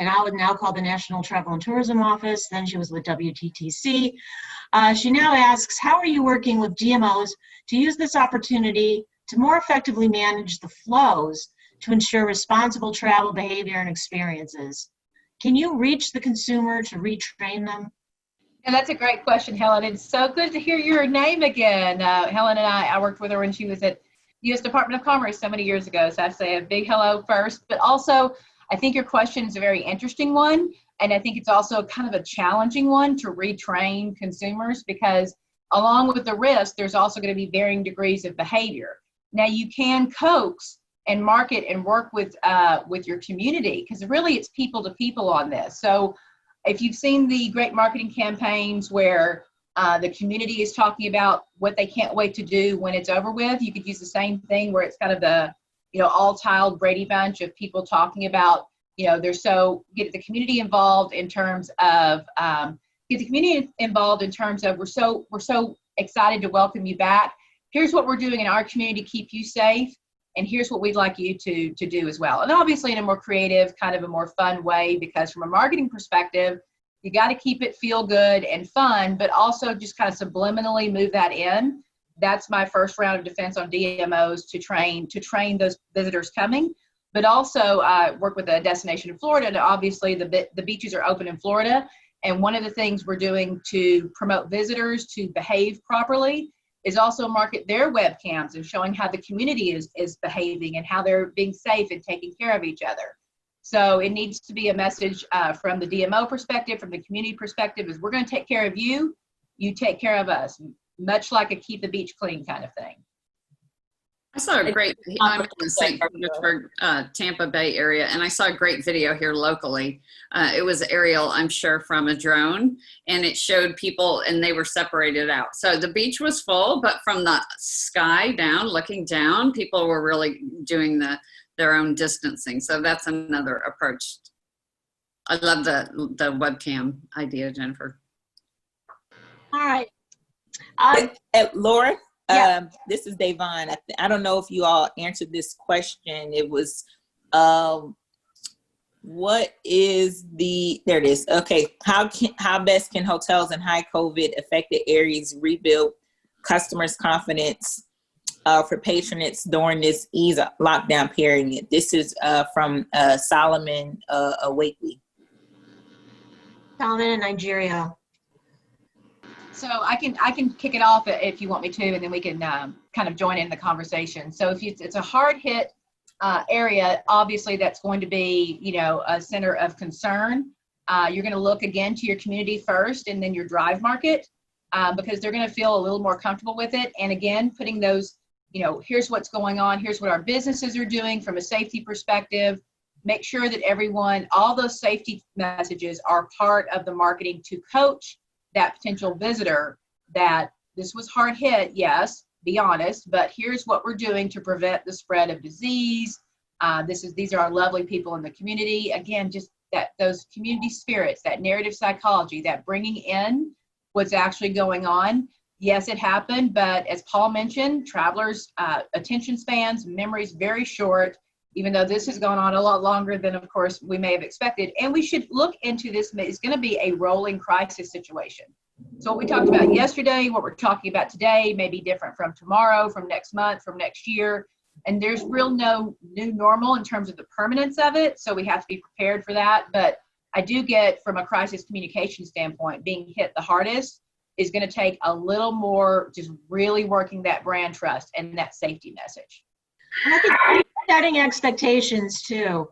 now called the National Travel and Tourism Office. Then she was with WTTC. She now asks, how are you working with DMOs to use this opportunity to more effectively manage the flows to ensure responsible travel behavior and experiences? Can you reach the consumer to retrain them? And that's a great question, Helen. It's so good to hear your name again. Helen and I worked with her when she was at U.S. Department of Commerce so many years ago. So I say a big hello first, but also I think your question is a very interesting one. And I think it's also kind of a challenging one to retrain consumers, because along with the risk, there's also going to be varying degrees of behavior. Now you can coax and market and work with your community, because really it's people to people on this. So if you've seen the great marketing campaigns where the community is talking about what they can't wait to do when it's over with, you could use the same thing where it's kind of the, you know, all-tiled Brady Bunch of people talking about, you know, get the community involved in terms of we're so excited to welcome you back. Here's what we're doing in our community to keep you safe, and here's what we'd like you to do as well. And obviously in a more creative, kind of a more fun way, because from a marketing perspective, you got to keep it feel good and fun, but also just kind of subliminally move that in. That's my first round of defense on DMOs, to train those visitors coming, but also work with a destination in Florida. And obviously the beaches are open in Florida. And one of the things we're doing to promote visitors to behave properly is also market their webcams and showing how the community is behaving and how they're being safe and taking care of each other. So it needs to be a message from the DMO perspective, from the community perspective, is we're going to take care of you, you take care of us, much like a keep the beach clean kind of thing. I saw a great, I'm in the St. Petersburg, Tampa Bay area, and I saw a great video here locally. It was aerial, I'm sure, from a drone, and it showed people, and they were separated out. So the beach was full, but from the sky down, looking down, people were really doing their own distancing. So that's another approach. I love the webcam idea, Jennifer. All right. Laura, yeah. This is Davon. I don't know if you all answered this question. It was, what is there it is. Okay. How best can hotels in high COVID affected areas rebuild customers' confidence for patrons during this ease lockdown period? This is from Solomon Wakely. Solomon in Nigeria. So I can kick it off if you want me to, and then we can kind of join in the conversation. So if it's a hard hit area, obviously that's going to be, you know, a center of concern. You're going to look again to your community first, and then your drive market, because they're going to feel a little more comfortable with it. And again, putting those, you know, here's what's going on, here's what our businesses are doing from a safety perspective. Make sure that everyone, all those safety messages are part of the marketing to coach that potential visitor that this was hard hit, yes, be honest, but here's what we're doing to prevent the spread of disease. These are our lovely people in the community. Again, just those community spirits, that narrative psychology, that bringing in what's actually going on. Yes, it happened, but as Paul mentioned, travelers' attention spans, memories very short, even though this has gone on a lot longer than, of course, we may have expected. And we should look into this. It's going to be a rolling crisis situation. So what we talked about yesterday, what we're talking about today may be different from tomorrow, from next month, from next year. And there's no new normal in terms of the permanence of it. So we have to be prepared for that. But I do get, from a crisis communication standpoint, being hit the hardest is going to take a little more just really working that brand trust and that safety message. And I think setting expectations too.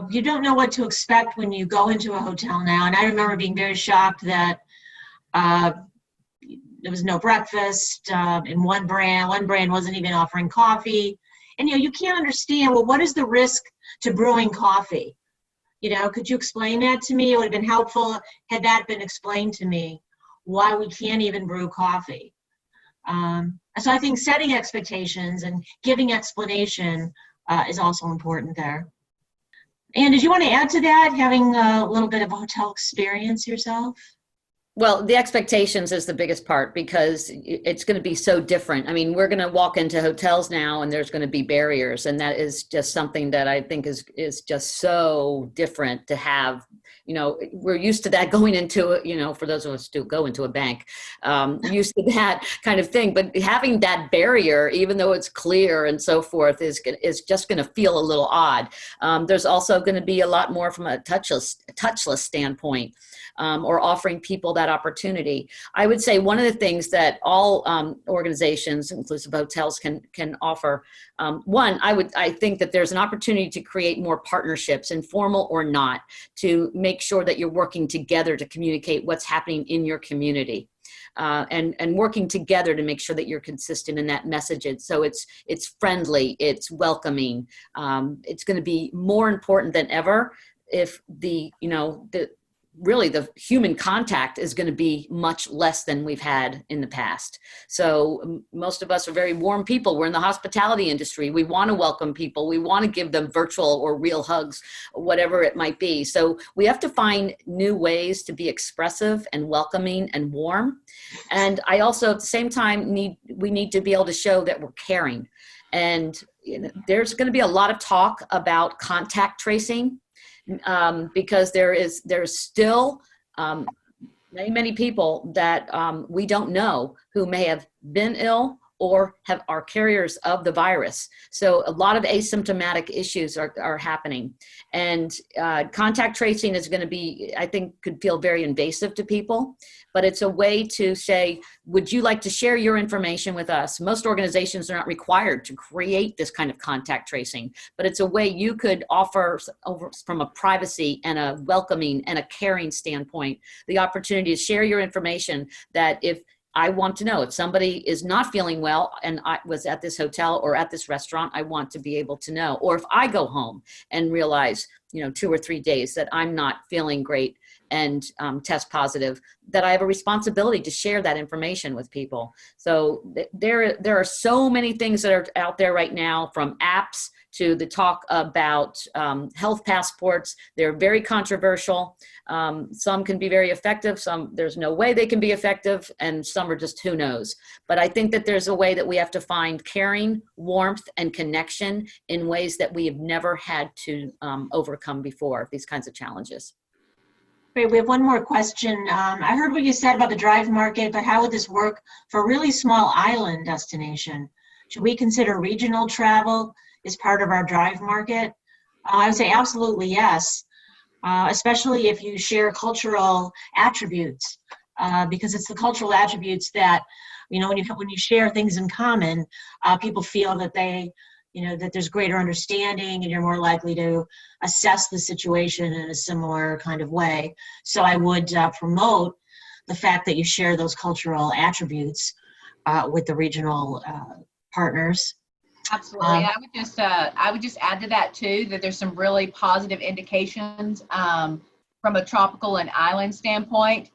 You don't know what to expect when you go into a hotel now. And I remember being very shocked that there was no breakfast in one brand. One brand wasn't even offering coffee. And, you know, you can't understand, well, what is the risk to brewing coffee? You know, could you explain that to me? It would have been helpful had that been explained to me, why we can't even brew coffee. So I think setting expectations and giving explanation is also important there. And did you want to add to that, having a little bit of a hotel experience yourself? Well, the expectations is the biggest part, because it's going to be so different. I mean, we're going to walk into hotels now and there's going to be barriers. And that is just something that I think is just so different to have. You know, we're used to that going into, you know, for those of us who go into a bank, used to that kind of thing. But having that barrier, even though it's clear and so forth, is just going to feel a little odd. There's also going to be a lot more from a touchless standpoint. Or offering people that opportunity. I would say one of the things that all organizations, inclusive hotels, can offer. I think that there's an opportunity to create more partnerships, informal or not, to make sure that you're working together to communicate what's happening in your community. And working together to make sure that you're consistent in that message. So it's friendly, it's welcoming. It's going to be more important than ever if the human contact is going to be much less than we've had in the past. So most of us are very warm people. We're in the hospitality industry. We want to welcome people. We want to give them virtual or real hugs, whatever it might be. So we have to find new ways to be expressive and welcoming and warm. And I also, at the same time, we need to be able to show that we're caring. And there's going to be a lot of talk about contact tracing. Because there's still many people that we don't know who may have been ill or are carriers of the virus. So a lot of asymptomatic issues are happening. And contact tracing is going to be, I think, could feel very invasive to people, but it's a way to say, would you like to share your information with us? Most organizations are not required to create this kind of contact tracing, but it's a way you could offer from a privacy and a welcoming and a caring standpoint, the opportunity to share your information, that if I want to know if somebody is not feeling well and I was at this hotel or at this restaurant, I want to be able to know. Or if I go home and realize, 2 or 3 days that I'm not feeling great and test positive, that I have a responsibility to share that information with people. So there are so many things that are out there right now, from apps to the talk about health passports. They're very controversial. Some can be very effective. Some, there's no way they can be effective. And some are just, who knows. But I think that there's a way that we have to find caring, warmth, and connection in ways that we have never had to overcome before, these kinds of challenges. Great, we have one more question. I heard what you said about the drive market, but how would this work for a really small island destination? Should we consider regional travel as part of our drive market? I would say absolutely yes, especially if you share cultural attributes, because it's the cultural attributes that, when you share things in common, people feel that that there's greater understanding and you're more likely to assess the situation in a similar kind of way. So I would promote the fact that you share those cultural attributes with the regional partners. Absolutely. I would just add to that too, that there's some really positive indications from a tropical and island standpoint.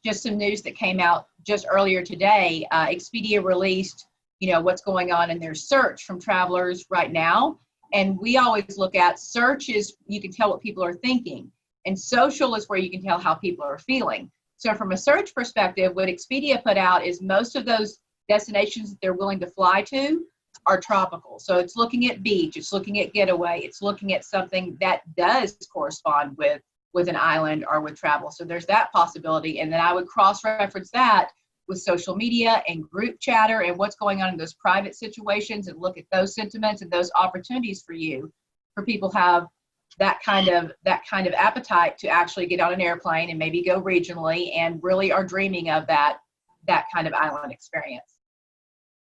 Just some news that came out just earlier today. Expedia released, what's going on in their search from travelers right now. And we always look at search is, you can tell what people are thinking, and social is where you can tell how people are feeling. So from a search perspective, what Expedia put out is most of those destinations that they're willing to fly to are tropical. So it's looking at beach, it's looking at getaway, it's looking at something that does correspond with an island or with travel. So there's that possibility. And then I would cross-reference that with social media and group chatter and what's going on in those private situations, and look at those sentiments and those opportunities for people have that kind of appetite to actually get on an airplane and maybe go regionally and really are dreaming of that kind of island experience.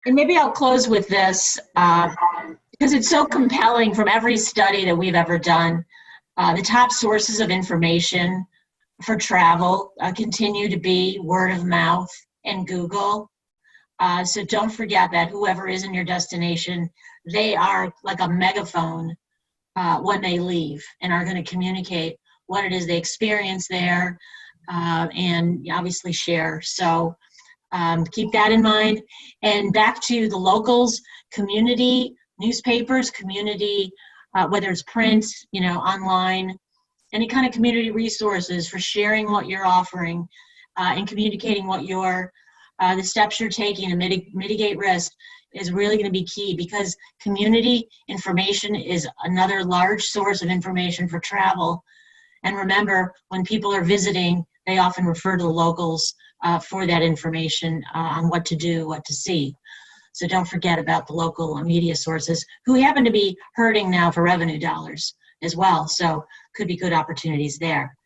And maybe I'll close with this, because it's so compelling from every study that we've ever done. The top sources of information for travel continue to be word of mouth and Google. So don't forget that whoever is in your destination, they are like a megaphone when they leave, and are going to communicate what it is they experience there, and obviously share. So keep that in mind. And back to the locals, community newspapers, community, whether it's print, online, any kind of community resources for sharing what you're offering and communicating what the steps you're taking to mitigate risk is really going to be key, because community information is another large source of information for travel. And remember, when people are visiting, they often refer to the locals for that information on what to do, what to see. So don't forget about the local media sources, who happen to be hurting now for revenue dollars as well. So could be good opportunities there.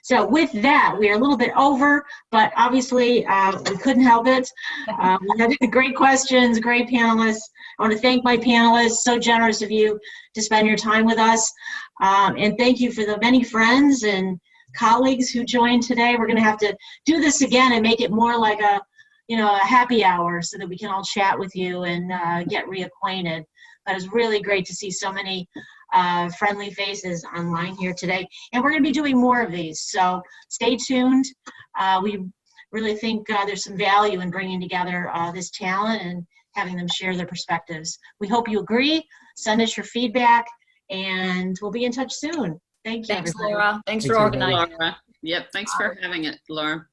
So with that, we are a little bit over, but obviously we couldn't help it. We had great questions, great panelists. I want to thank my panelists, so generous of you to spend your time with us. And thank you for the many friends and colleagues who joined today. We're going to have to do this again and make it more like a happy hour, so that we can all chat with you and get reacquainted. But it's really great to see so many friendly faces online here today. And we're going to be doing more of these, so stay tuned. We really think there's some value in bringing together this talent and having them share their perspectives. We hope you agree. Send us your feedback, and we'll be in touch soon. Thank you, Thanks, everybody. Laura. Thanks for Thanks, organizing. Laura. Yep, thanks for having it, Laura.